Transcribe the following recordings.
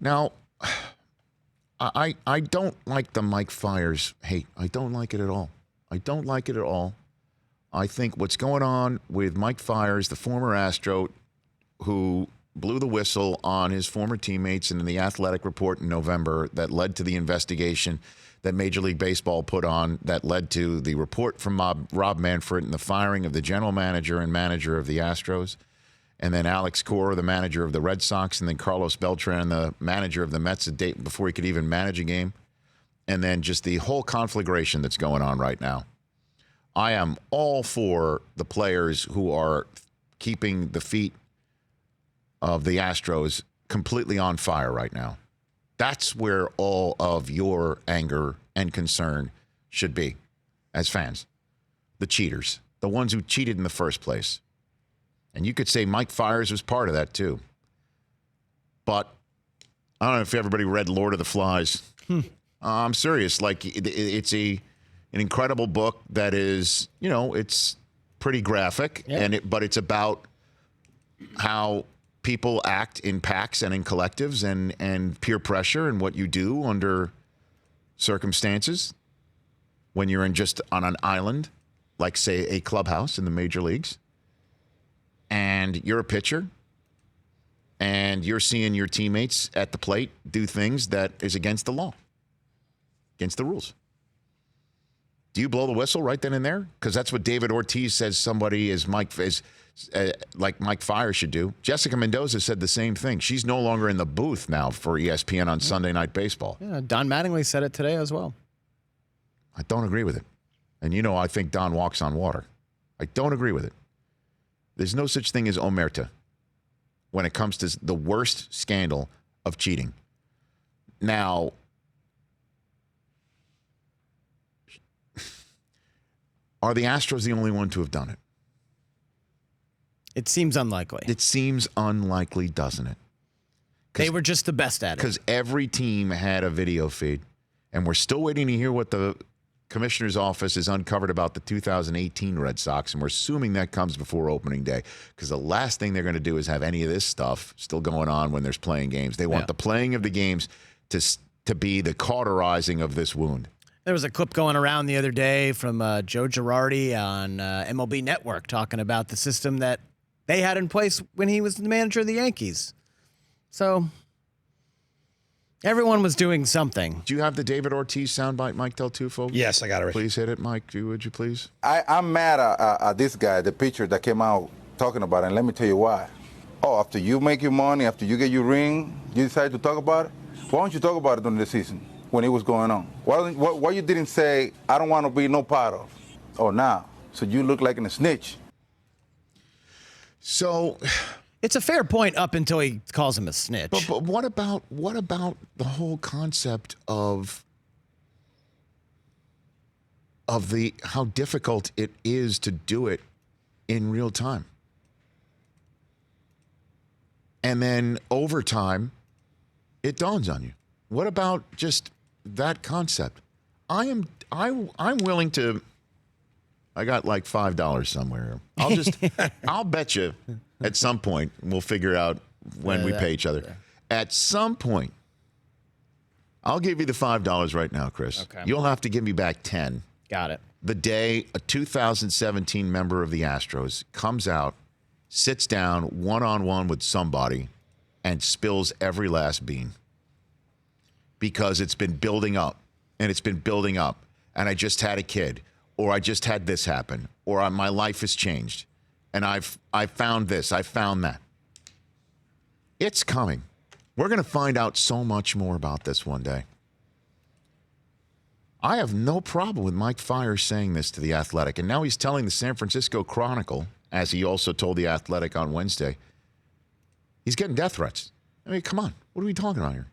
Now, I don't like the Mike Fiers hate. I don't like it at all. I don't like it at all. I think what's going on with Mike Fiers, the former Astro, who blew the whistle on his former teammates in the Athletic report in November that led to the investigation that Major League Baseball put on, that led to the report from Rob Manfred and the firing of the general manager and manager of the Astros, and then Alex Cora, the manager of the Red Sox, and then Carlos Beltran, the manager of the Mets, a day before he could even manage a game, and then just the whole conflagration that's going on right now. I am all for the players who are keeping the feet of the Astros completely on fire right now. That's where all of your anger and concern should be as fans. The cheaters, the ones who cheated in the first place. And you could say Mike Fiers was part of that too. But I don't know if everybody read Lord of the Flies. I'm serious. Like, it's an incredible book that is, it's pretty graphic, but it's about how people act in packs and in collectives and peer pressure and what you do under circumstances when you're just on an island, like, say, a clubhouse in the major leagues, and you're a pitcher and you're seeing your teammates at the plate do things that is against the law, against the rules. Do you blow the whistle right then and there? Because that's what David Ortiz says somebody like Mike Fiers should do. Jessica Mendoza said the same thing. She's no longer in the booth now for ESPN on Sunday Night Baseball. Yeah, Don Mattingly said it today as well. I don't agree with it. And I think Don walks on water. I don't agree with it. There's no such thing as omerta when it comes to the worst scandal of cheating. Now, are the Astros the only one to have done it? It seems unlikely. It seems unlikely, doesn't it? They were just the best at it. Because every team had a video feed, and we're still waiting to hear what the commissioner's office has uncovered about the 2018 Red Sox, and we're assuming that comes before opening day, because the last thing they're going to do is have any of this stuff still going on when there's playing games. They want the playing of the games to be the cauterizing of this wound. There was a clip going around the other day from Joe Girardi on MLB Network talking about the system that they had in place when he was the manager of the Yankees. So everyone was doing something. Do you have the David Ortiz soundbite, Mike Del Tufo? Yes, I got it. Please hit it, Mike. Would you please? I'm mad at this guy, the pitcher that came out talking about it, and let me tell you why. Oh, after you make your money, after you get your ring, you decide to talk about it? Why don't you talk about it during the season when it was going on? Why you didn't say, I don't want to be no part of? Oh, now. So you look like a snitch. So it's a fair point up until he calls him a snitch. But what about the whole concept of how difficult it is to do it in real time? And then over time, it dawns on you. What about just that concept? I'm willing to. I got like $5 somewhere. I'll bet you at some point, we'll figure out when we pay each other. At some point, I'll give you the $5 right now, Chris. Okay. You'll have to give me back 10. Got it. The day a 2017 member of the Astros comes out, sits down one-on-one with somebody, and spills every last bean. Because it's been building up, and it's been building up, and I just had a kid, or I just had this happen, or my life has changed, and I found this, I found that. It's coming. We're going to find out so much more about this one day. I have no problem with Mike Fiers saying this to The Athletic, and now he's telling the San Francisco Chronicle, as he also told The Athletic on Wednesday, he's getting death threats. I mean, come on. What are we talking about here?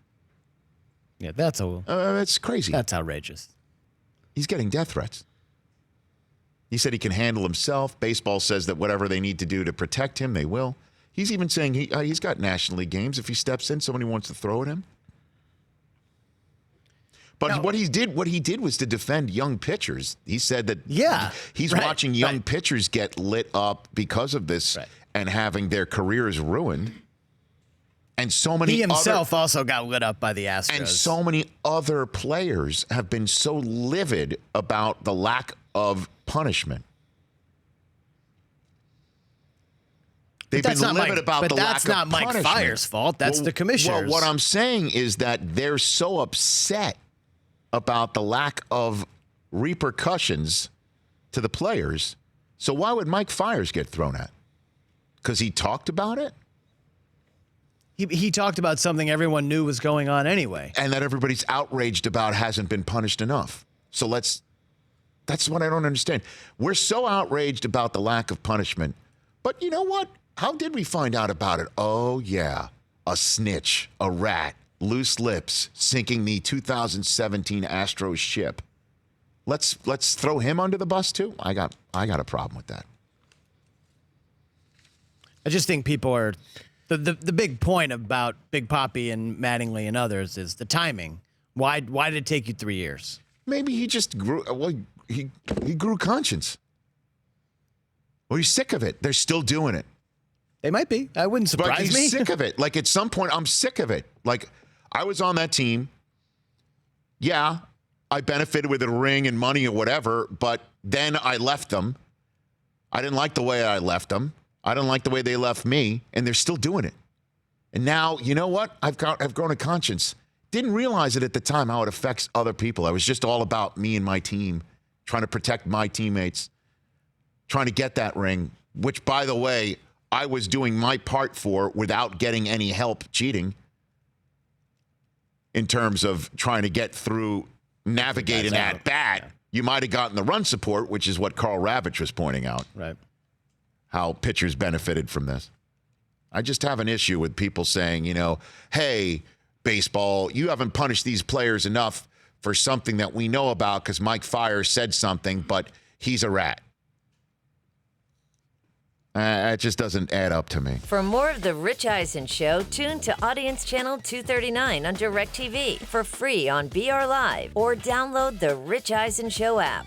Yeah, that's crazy. That's outrageous. He's getting death threats. He said he can handle himself. Baseball says that whatever they need to do to protect him, they will. He's even saying he's got National League games. If he steps in, somebody wants to throw at him. But what he did was to defend young pitchers. He said that he's watching young pitchers get lit up because of this and having their careers ruined. And so many He himself also got lit up by the Astros. And so many other players have been so livid about the lack of punishment. They've been livid about the lack of punishment. But that's not Mike Fiers' fault. That's the commissioner's. Well, what I'm saying is that they're so upset about the lack of repercussions to the players. So why would Mike Fiers get thrown at? Because he talked about it? He talked about something everyone knew was going on anyway. And that everybody's outraged about hasn't been punished enough. So that's what I don't understand. We're so outraged about the lack of punishment. But you know what? How did we find out about it? Oh, yeah. A snitch, a rat, loose lips, sinking the 2017 Astros ship. Let's throw him under the bus too? I got a problem with that. I just think people are the big point about Big Papi and Mattingly and others is the timing. Why did it take you 3 years? Maybe he just grew. Well, he grew conscience. Well, he's sick of it. They're still doing it. They might be. That wouldn't surprise me. Like he's sick of it. Like at some point, I'm sick of it. Like I was on that team. Yeah, I benefited with a ring and money or whatever, but then I left them. I didn't like the way I left them. I didn't like the way they left me, and they're still doing it. And now, you know what? I've grown a conscience. Didn't realize it at the time how it affects other people. I was just all about me and my team, trying to protect my teammates, trying to get that ring, which, by the way, I was doing my part for without getting any help cheating in terms of trying to get through navigating at bat. Yeah. You might have gotten the run support, which is what Carl Ravitch was pointing out. Right. How pitchers benefited from this. I just have an issue with people saying, you know, hey, baseball, you haven't punished these players enough for something that we know about because Mike Fiers said something, but he's a rat. It just doesn't add up to me. For more of The Rich Eisen Show, tune to Audience Channel 239 on DirecTV for free on BR Live or download the Rich Eisen Show app.